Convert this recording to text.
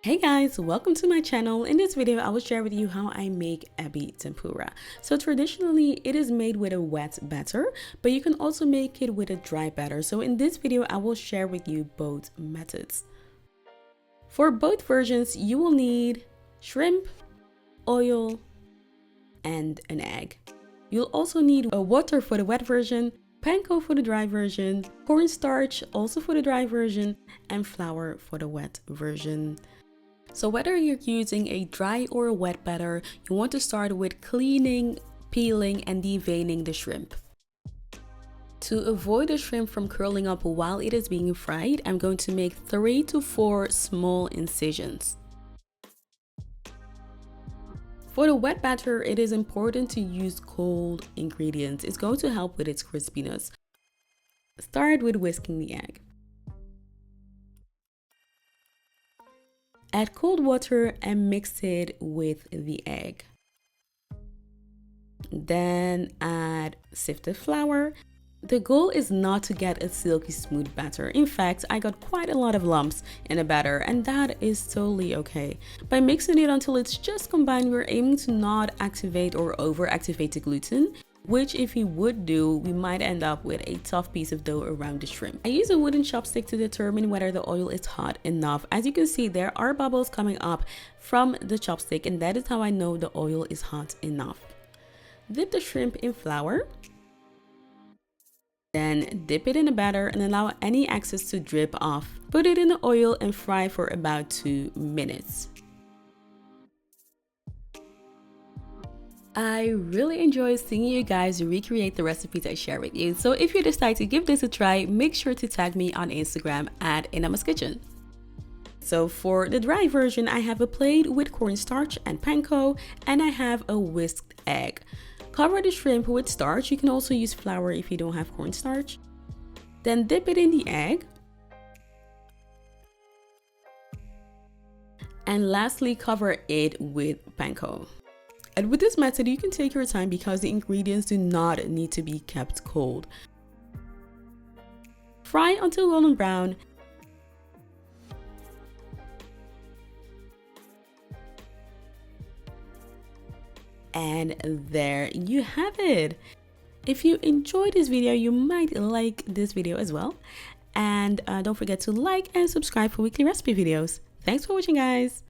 Hey guys, welcome to my channel. In this video, I will share with you how I make ebi tempura. So traditionally, it is made with a wet batter, but you can also make it with a dry batter. So in this video, I will share with you both methods. For both versions, you will need shrimp, oil, and an egg. You'll also need water for the wet version, panko for the dry version, cornstarch also for the dry version, and flour for the wet version. So whether you're using a dry or a wet batter, you want to start with cleaning, peeling, and deveining the shrimp. To avoid the shrimp from curling up while it is being fried, I'm going to make 3 to 4 small incisions. For the wet batter, it is important to use cold ingredients. It's going to help with its crispiness. Start with whisking the egg. Add cold water and mix it with the egg. Then add sifted flour. The goal is not to get a silky smooth batter. In fact, I got quite a lot of lumps in the batter, and that is totally okay. By mixing it until it's just combined, we're aiming to not activate or over-activate the gluten, which if we would do, we might end up with a tough piece of dough around the shrimp. I use a wooden chopstick to determine whether the oil is hot enough. As you can see, there are bubbles coming up from the chopstick, and that is how I know the oil is hot enough. Dip the shrimp in flour. Then dip it in the batter and allow any excess to drip off. Put it in the oil and fry for about 2 minutes. I really enjoy seeing you guys recreate the recipes I share with you. So if you decide to give this a try, make sure to tag me on Instagram at Inama's Kitchen. So for the dry version, I have a plate with cornstarch and panko, and I have a whisked egg. Cover the shrimp with starch. You can also use flour if you don't have cornstarch. Then dip it in the egg. And lastly, cover it with panko. And with this method, you can take your time because the ingredients do not need to be kept cold. Fry until golden brown. And there you have it. If you enjoyed this video, you might like this video as well. And don't forget to like and subscribe for weekly recipe videos. Thanks for watching, guys.